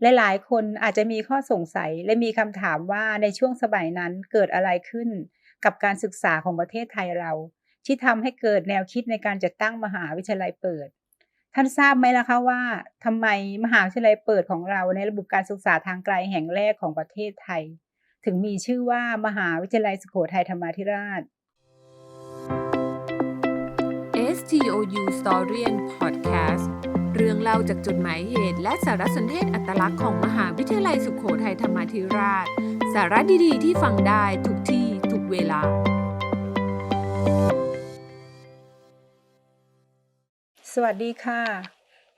หลายๆคนอาจจะมีข้อสงสัยและมีคำถามว่าในช่วงสมัยนั้นเกิดอะไรขึ้นกับการศึกษาของประเทศไทยเราที่ทำให้เกิดแนวคิดในการจัดตั้งมหาวิทยาลัยเปิดท่านทราบไหมล่ะคะว่าทำไมมหาวิทยาลัยเปิดของเราในระบบการศึกษาทางไกลแห่งแรกของประเทศไทยถึงมีชื่อว่ามหาวิทยาลัยสุโขทัยธรรมาธิราช STOU Storien Podcast เรื่องเล่าจากจดหมายเหตุและสารสนเทศอัตลักษณ์ของมหาวิทยาลัยสุโขทัยธรรมาธิราช สาระดีๆที่ฟังได้ทุกที่ทุกเวลา สวัสดีค่ะ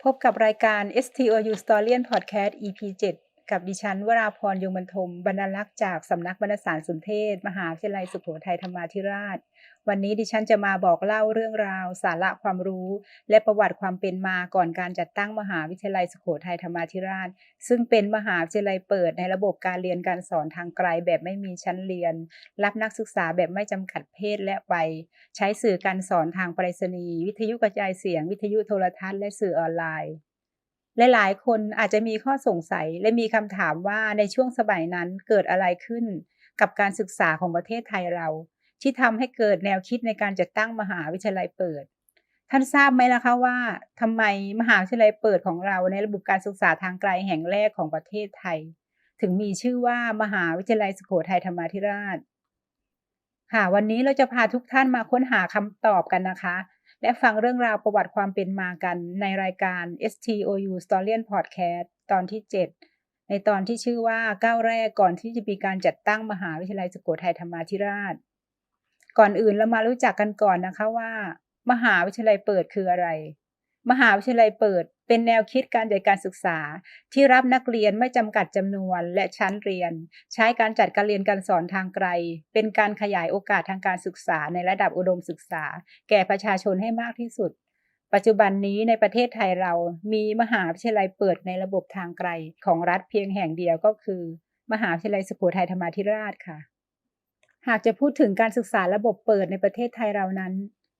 พบกับรายการ STOU Storien Podcast EP 7 กับดิฉันวราพรยงบรรทมบรรณารักษ์จากสำนักบรรณสารสนเทศมหาวิทยาลัยสุโขทัยธรรมาธิราช วันนี้ดิฉันจะมาบอกเล่าเรื่องราวสาระความรู้และประวัติความเป็นมาก่อนการจัดตั้งมหาวิทยาลัยสุโขทัยธรรมาธิราชซึ่งเป็นมหาวิทยาลัยเปิดในระบบการเรียนการสอนทางไกลแบบไม่มีชั้นเรียนรับนักศึกษาแบบไม่จำกัดเพศและวัยใช้สื่อการสอนทางไปรษณีย์วิทยุกระจายเสียงวิทยุโทรทัศน์และสื่อออนไลน์หลายๆคนอาจจะมีข้อสงสัยและมีคำถามว่าในช่วงสมัยนั้นเกิดอะไรขึ้นกับการศึกษาของประเทศไทยเราที่ทำให้เกิดแนวคิดในการจัดตั้งมหาวิทยาลัยเปิดท่านทราบไหมล่ะคะว่าทำไมมหาวิทยาลัยเปิดของเราในระบบการศึกษาทางไกลแห่งแรกของประเทศไทยถึงมีชื่อว่ามหาวิทยาลัยสุโขทัยธรรมาธิราชค่ะวันนี้เราจะพาทุกท่านมาค้นหาคำตอบกันนะคะและฟังเรื่องราวประวัติความเป็นมากันในรายการ STOU Storien Podcast ตอนที่7ในตอนที่ชื่อว่าก้าวแรกก่อนที่จะมีการจัดตั้งมหาวิทยาลัยสุโขทัยธรรมาธิราชก่อนอื่นเรามารู้จักกันก่อนนะคะว่ามหาวิทยาลัยเปิดคืออะไรมหาวิทยาลัยเปิดเป็นแนวคิดการจัดการศึกษาที่รับนักเรียนไม่จำกัดจำนวนและชั้นเรียนใช้การจัดการเรียนการสอนทางไกลเป็นการขยายโอกาสทางการศึกษาในระดับอุดมศึกษาแก่ประชาชนให้มากที่สุดปัจจุบันนี้ในประเทศไทยเรามีมหาวิทยาลัยเปิดในระบบทางไกลของรัฐเพียงแห่งเดียวก็คือมหาวิทยาลัยสุโขทัยธรรมาธิราชค่ะ หากจะพูดถึงการศึกษาระบบเปิดในประเทศไทยเรานั้น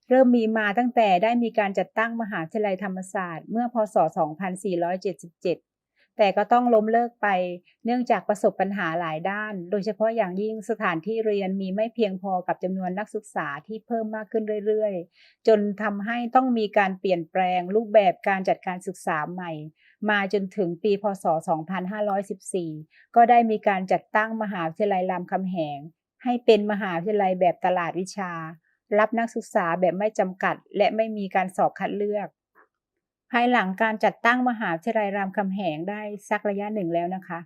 เริ่มมีมาตั้งแต่ได้มีการจัดตั้งมหาวิทยาลัยธรรมศาสตร์เมื่อพศ 2477 แต่ก็ต้องล้มเลิกไปเนื่องจากประสบปัญหาหลายด้านโดยเฉพาะอย่างยิ่งสถานที่เรียนมีไม่เพียงพอกับจำนวนนักศึกษาที่เพิ่มมากขึ้นเรื่อยๆจนทำให้ต้องมีการเปลี่ยนแปลงรูปแบบการจัดการศึกษาใหม่มาจนถึงปีพศ 2514 ก็ได้มีการจัดตั้งมหาวิทยาลัยรามคำแหง ให้เป็นมหาวิทยาลัยแบบตลาดวิชารับนักศึกษาแบบไม่จำกัดและไม่มีการสอบคัดเลือกภายหลังการจัดตั้งมหาวิทยาลัยรามคำแหงได้สักระยะหนึ่งแล้วนะคะ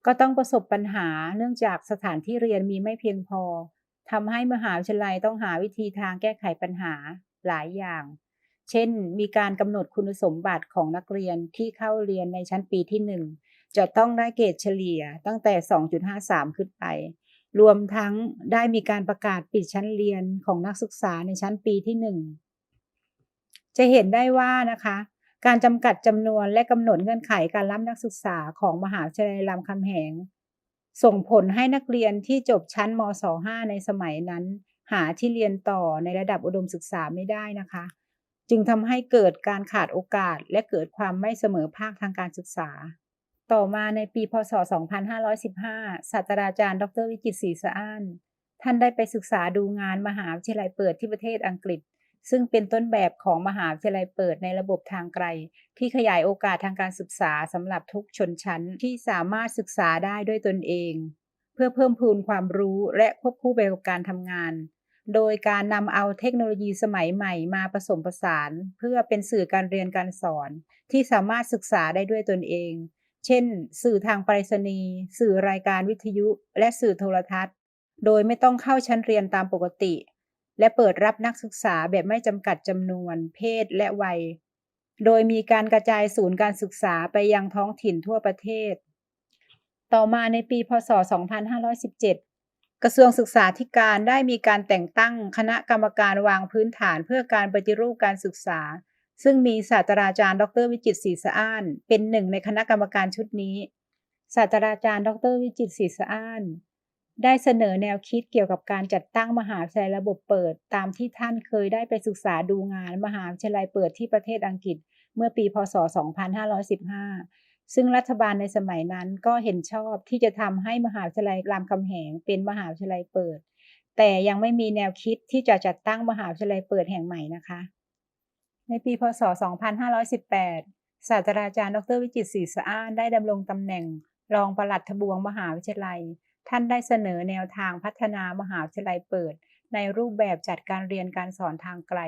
ก็ต้องประสบปัญหาเนื่องจากสถานที่เรียนมีไม่เพียงพอทำให้มหาวิทยาลัยต้องหาวิธีทางแก้ไขปัญหาหลายอย่างเช่นมีการกำหนดคุณสมบัติของนักเรียนที่เข้าเรียนในชั้นปีที่1จะต้องได้เกรดเฉลี่ยตั้งแต่ 2.53 ขึ้นไป รวมทั้งได้มีการประกาศปิดชั้นเรียนของนักศึกษาในชั้นปีที่1จะเห็นได้ว่านะคะการจำกัดจำนวนและกำหนดเงื่อนไขการรับนักศึกษาของมหาวิทยาลัยรามคำแหงส่งผลให้นักเรียนที่จบชั้นมศ5ในสมัยนั้นหาที่เรียนต่อในระดับอุดมศึกษาไม่ได้นะคะจึงทำให้เกิดการขาดโอกาสและเกิดความไม่เสมอภาคทางการศึกษา ต่อมาในปีพศ 2515 ศาสตราจารย์ดรวิจิตรศรีสะอ้านท่านได้ไปศึกษาดูงานมหาวิทยาลัยเปิดที่ประเทศอังกฤษซึ่งเป็นต้นแบบของมหาวิทยาลัยเปิดในระบบทางไกลที่ขยายโอกาสทางการศึกษาสำหรับทุกชนชั้นที่สามารถศึกษาได้ด้วยตนเองเพื่อเพิ่มพูนความรู้และควบคู่ไปกับการทำงานโดยการนำเอาเทคโนโลยีสมัยใหม่มาผสมผสานเพื่อเป็นสื่อการเรียนการสอนที่สามารถศึกษาได้ด้วยตนเอง เช่นสื่อทางไปรษณีย์สื่อรายการวิทยุและสื่อโทรทัศน์โดยไม่ต้องเข้าชั้นเรียนตามปกติและเปิดรับนักศึกษาแบบไม่จำกัดจำนวนเพศและวัยโดยมีการกระจายศูนย์การศึกษาไปยังท้องถิ่นทั่วประเทศต่อมาในปีพศ 2517 กระทรวงศึกษาธิการได้มีการแต่งตั้งคณะกรรมการวางพื้นฐานเพื่อการปฏิรูปการศึกษาซึ่งมีศาสตราจารย์ดรวิจิตรศรีสะอ้านเป็นหนึ่งในคณะกรรมการชุดนี้ศาสตราจารย์ดรวิจิตรศรีสะอ้านได้เสนอแนวคิดเกี่ยวกับการจัดตั้งมหาวิทยาลัยระบบเปิดตามที่ท่านเคยได้ไปศึกษาดูงานมหาวิทยาลัยเปิดที่ประเทศอังกฤษเมื่อปีพศ 2515 ซึ่งรัฐบาลในสมัยนั้นก็เห็นชอบที่จะทำให้มหาวิทยาลัยรามคำแหงเป็นมหาวิทยาลัยเปิดแต่ยังไม่มีแนวคิดที่จะจัดตั้งมหาวิทยาลัยเปิดแห่งใหม่นะคะในปีพ.ศ. 2518 ศาสตราจารย์ดร.วิจิตรศรีสะอ้านได้ดำรงตำแหน่งรองปลัดทบวงมหาวิทยาลัยท่านได้เสนอแนวทางพัฒนามหาวิทยาลัยเปิดในรูปแบบจัดการเรียนการสอนทางไกล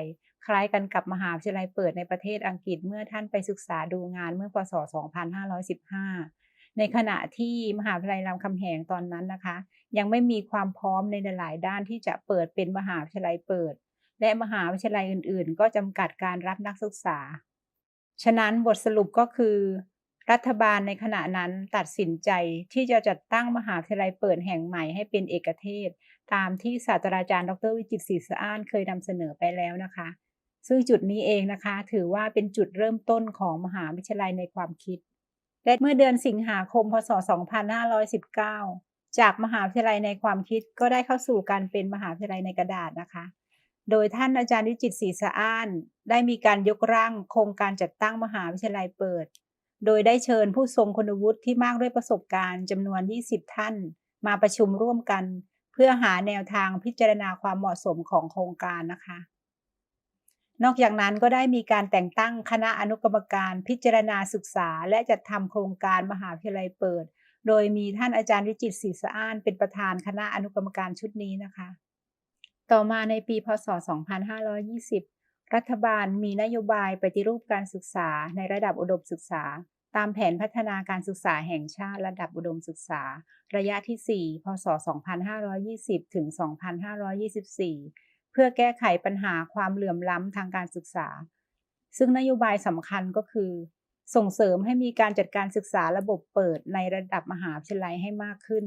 คล้ายกันกับมหาวิทยาลัยเปิดในประเทศอังกฤษเมื่อท่านไปศึกษาดูงานเมื่อพ.ศ. 2515 ในขณะที่มหาวิทยาลัยรามคำแหงตอนนั้นนะคะยังไม่มีความพร้อมในหลายๆด้านที่จะเปิดเป็นมหาวิทยาลัยเปิดและมหาวิทยาลัยอื่นๆก็จำกัดการรับนักศึกษาฉะนั้นบทสรุปก็คือรัฐบาลในขณะนั้นตัดสินใจที่จะจัดตั้งมหาวิทยาลัยเปิดแห่งใหม่ให้เป็นเอกเทศตามที่ศาสตราจารย์ดร.วิจิตรศรีสะอ้านเคยนำเสนอไปแล้วนะคะซึ่งจุดนี้เองนะคะถือว่าเป็นจุดเริ่มต้นของมหาวิทยาลัยในความคิดและเมื่อเดือนสิงหาคมพ.ศ. 2519 จากมหาวิทยาลัยในความคิดก็ได้เข้าสู่การเป็นมหาวิทยาลัยในกระดาษนะคะโดยท่านอาจารย์วิจิตรศรีสะอ้านได้มีการยกร่างโครงการจัดตั้งมหาวิทยาลัยเปิดโดยได้เชิญผู้ทรงคุณวุฒิที่มากด้วยประสบการณ์จำนวน 20 ท่านมาประชุมร่วมกันเพื่อหาแนวทางพิจารณาความเหมาะสมของโครงการนะคะนอกจากนั้นก็ได้มีการแต่งตั้งคณะอนุกรรมการพิจารณาศึกษาและจัดทำโครงการมหาวิทยาลัยเปิดโดยมีท่านอาจารย์วิจิตรศรีสะอ้านเป็นประธานคณะอนุกรรมการชุดนี้นะคะต่อมาในปีพ.ศ. 2520 รัฐบาลมีนโยบายปฏิรูปการศึกษาในระดับอุดมศึกษาตามแผนพัฒนาการศึกษาแห่งชาติระดับอุดมศึกษาระยะที่ 4 พ.ศ. 2520 ถึง 2524 เพื่อแก้ไขปัญหาความเหลื่อมล้ำทางการศึกษาซึ่งนโยบายสำคัญก็คือส่งเสริมให้มีการจัดการศึกษาระบบเปิดในระดับมหาวิทยาลัยให้มากขึ้น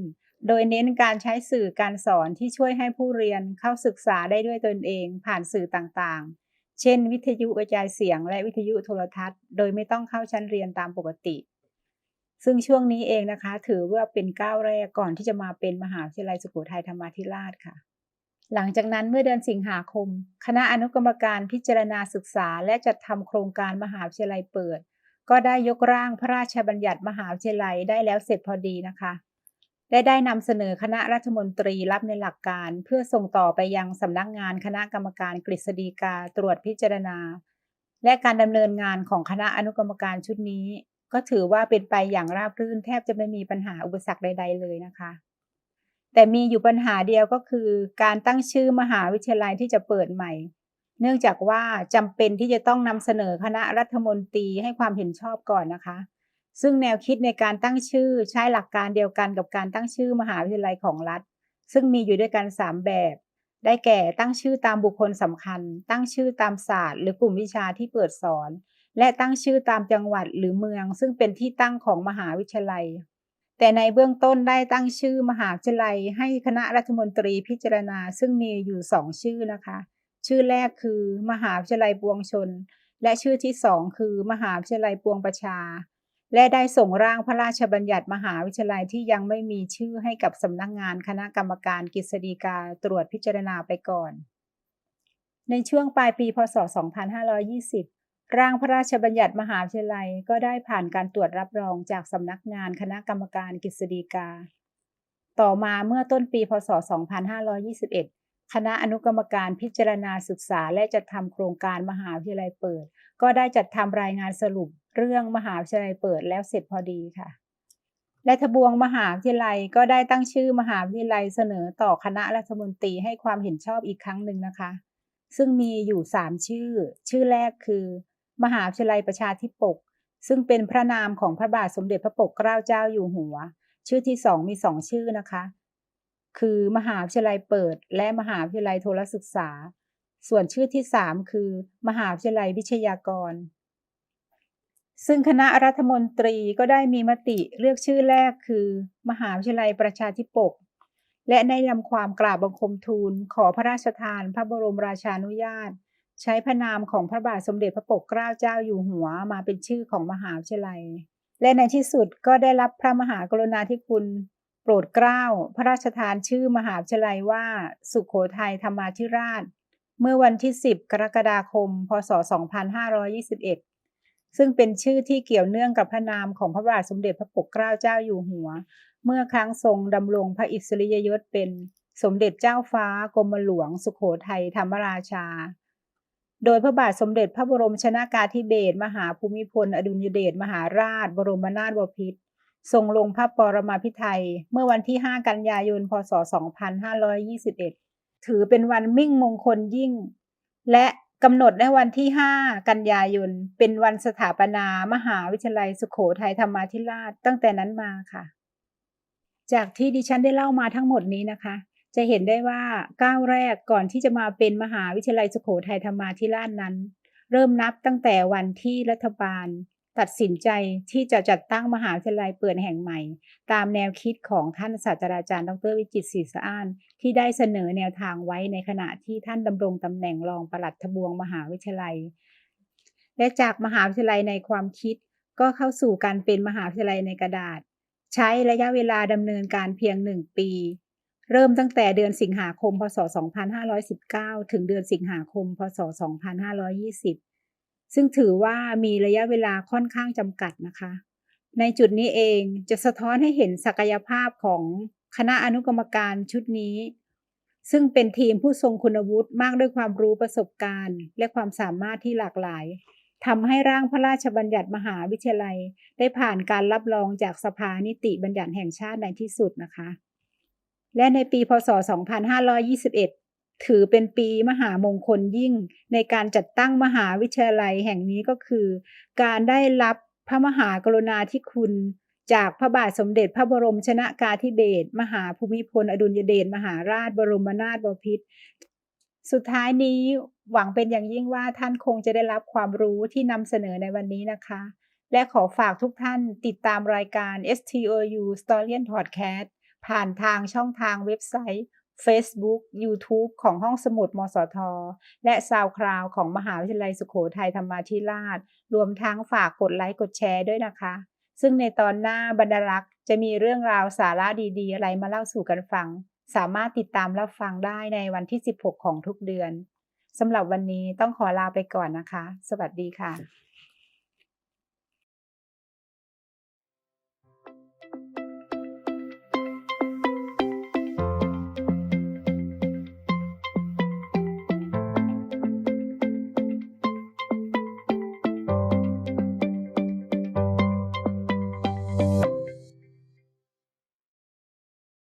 โดยเน้นการใช้สื่อการสอนที่ช่วยให้ผู้เรียนเข้าศึกษาได้ด้วยตนเองผ่านสื่อต่างๆเช่นวิทยุกระจายเสียงและวิทยุโทรทัศน์โดยไม่ต้องเข้าชั้นเรียนตามปกติซึ่งช่วงนี้เองนะคะถือว่าเป็นก้าวแรกก่อนที่จะมาเป็นมหาวิทยาลัยสุโขทัยธรรมาธิราชค่ะหลังจากนั้นเมื่อเดือนสิงหาคมคณะอนุกรรมการพิจารณาศึกษาและจัดทำโครงการมหาวิทยาลัยเปิดก็ได้ยกร่างพระราชบัญญัติมหาวิทยาลัยได้แล้วเสร็จพอดีนะคะและได้นำเสนอคณะรัฐมนตรีรับในหลักการเพื่อส่งต่อไปยังสำนักงานคณะกรรมการกฤษฎีกาตรวจพิจารณาและการดำเนินงานของคณะอนุกรรมการชุดนี้ก็ถือว่าเป็นไปอย่างราบรื่นแทบจะไม่มีปัญหาอุปสรรคใดๆเลยนะคะแต่มีอยู่ปัญหาเดียวก็คือการตั้งชื่อมหาวิทยาลัยที่จะเปิดใหม่เนื่องจากว่าจำเป็นที่จะต้องนำเสนอคณะรัฐมนตรีให้ความเห็นชอบก่อนนะคะซึ่งแนวคิดในการตั้งชื่อใช้หลักการเดียวกันกับการตั้งชื่อมหาวิทยาลัยของรัฐซึ่งมีอยู่ด้วยกัน3แบบได้แก่ตั้งชื่อตามบุคคลสำคัญตั้งชื่อตามศาสตร์หรือกลุ่มวิชาที่เปิดสอนและตั้งชื่อตามจังหวัดหรือเมืองซึ่งเป็นที่ตั้งของมหาวิทยาลัยแต่ในเบื้องต้นได้ตั้งชื่อมหาวิทยาลัยให้คณะรัฐมนตรีพิจารณาซึ่งมีอยู่2ชื่อนะคะชื่อแรกคือมหาวิทยาลัยปวงชนและชื่อที่2คือมหาวิทยาลัยปวงประชาและได้ส่งร่างพระราชบัญญัติมหาวิทยาลัยที่ยังไม่มีชื่อให้กับสำนักงานคณะกรรมการกฤษฎีกาตรวจพิจารณาไปก่อนในช่วงปลายปีพ.ศ. 2520 ร่างพระราชบัญญัติมหาวิทยาลัยก็ได้ผ่านการตรวจรับรองจากสำนักงานคณะกรรมการกฤษฎีกาต่อมาเมื่อต้นปีพ.ศ. 2521 คณะอนุกรรมการพิจารณาศึกษาและจัดทำโครงการมหาวิทยาลัยเปิดก็ได้จัดทำรายงานสรุปเรื่องมหาวิทยาลัยเปิดแล้วเสร็จพอดีค่ะและทบวงมหาวิทยาลัยก็ได้ตั้งชื่อมหาวิทยาลัยเสนอต่อคณะรัฐมนตรีให้ความเห็นชอบอีกครั้งหนึ่งนะคะซึ่งมีอยู่3ชื่อแรกคือมหาวิทยาลัยประชาธิปกซึ่งเป็นพระนามของพระบาทสมเด็จพระปกเกล้าเจ้าอยู่หัวชื่อที่2มี2ชื่อนะคะคือมหาวิทยาลัยเปิดและมหาวิทยาลัยโทรศึกษาส่วนชื่อที่3คือมหาวิทยาลัยวิทยากรซึ่งคณะรัฐมนตรีก็ได้มีมติเลือกชื่อแรกคือมหาวิทยาลัยประชาธิปกและได้นำความกราบบังคมทูลขอพระราชทานพระบรมราชานุญาตใช้พระนามของพระบาทสมเด็จพระปกเกล้าเจ้าอยู่หัวมาเป็นชื่อของมหาวิทยาลัยและในที่สุดก็ได้รับพระมหากรุณาธิคุณโปรดเกล้าพระราชทานชื่อมหาวิทยาลัยว่าสุโขทัยธรรมาธิราชเมื่อวันที่10 กรกฎาคม พ.ศ. 2521 ซึ่งเป็นชื่อที่เกี่ยวเนื่องกับพระนามของพระบาทสมเด็จพระปกเกล้าเจ้าอยู่หัวเมื่อครั้งทรงดำรงพระอิสริยยศเป็นสมเด็จเจ้าฟ้ากรมหลวงสุโขทัยธรรมราชาโดยพระบาทสมเด็จพระบรมชนกาธิเบศรมหาภูมิพลอดุลยเดชมหาราชบรมนาถบพิตรทรงลงพระปรมาภิไธยเมื่อวันที่ 5 กันยายน พ.ศ. 2521 ถือเป็นวันมิ่งมงคลยิ่งและกำหนดในวันที่ 5 กันยายนเป็นวันสถาปนามหาวิทยาลัยสุโขทัยธรรมาธิราชตั้งแต่นั้นมาค่ะจากที่ดิฉันได้เล่ามาทั้งหมดนี้นะคะจะเห็นได้ว่าก้าวแรกก่อนที่จะมาเป็นมหาวิทยาลัยสุโขทัยธรรมาธิราชนั้นเริ่มนับตั้งแต่วันที่รัฐบาลตัดสินใจที่จะจัดตั้งมหาวิทยาลัยเปิดแห่งใหม่ตามแนวคิดของท่านศาสตราจารย์ดร.วิจิตรศรีสะอ้านที่ได้เสนอแนวทางไว้ในขณะที่ท่านดำรงตำแหน่งรองปลัดทบวงมหาวิทยาลัยและจากมหาวิทยาลัยในความคิดก็เข้าสู่การเป็นมหาวิทยาลัยในกระดาษใช้ระยะเวลาดำเนินการเพียง1 ปีเริ่มตั้งแต่เดือนสิงหาคม พ.ศ. 2519 ถึงเดือนสิงหาคม พ.ศ. 2520 ซึ่งถือว่ามีระยะเวลาค่อนข้างจำกัดนะคะในจุดนี้เองจะสะท้อนให้เห็นศักยภาพของคณะอนุกรรมการชุดนี้ซึ่งเป็นทีมผู้ทรงคุณวุฒิมากด้วยความรู้ประสบการณ์และความสามารถที่หลากหลายทำให้ร่างพระราชบัญญัติมหาวิทยาลัยได้ผ่านการรับรองจากสภานิติบัญญัติแห่งชาติในที่สุดนะคะและในปีพ.ศ. 2521 ถือเป็นปีมหามงคลยิ่งในการจัดตั้งมหาวิทยาลัยแห่งนี้ก็คือการได้รับพระมหากรุณาธิคุณจากพระบาทสมเด็จพระบรมชนกาธิเบศรมหาภูมิพลอดุลยเดชมหาราชบรมนาถบพิตรสุดท้ายนี้หวังเป็นอย่างยิ่งว่าท่านคงจะได้รับความรู้ที่นำเสนอในวันนี้นะคะและขอฝากทุกท่านติดตามรายการ STOU Historian Podcast ผ่านทางช่องทางเว็บไซต์ Facebook YouTube ของห้องสมุดมสท.และ SoundCloud ของมหาวิทยาลัยสุโขทัยธรรมาธิราชรวมทั้งฝากกดไลค์กดแชร์ด้วยนะคะซึ่งในตอนหน้าบรรณารักษ์จะมีเรื่องราวสาระดีๆอะไรมาเล่าสู่กันฟังสามารถติดตามรับฟังได้ในวันที่ 16 ของทุกเดือนสำหรับวันนี้ต้องขอลาไปก่อนนะคะสวัสดีค่ะ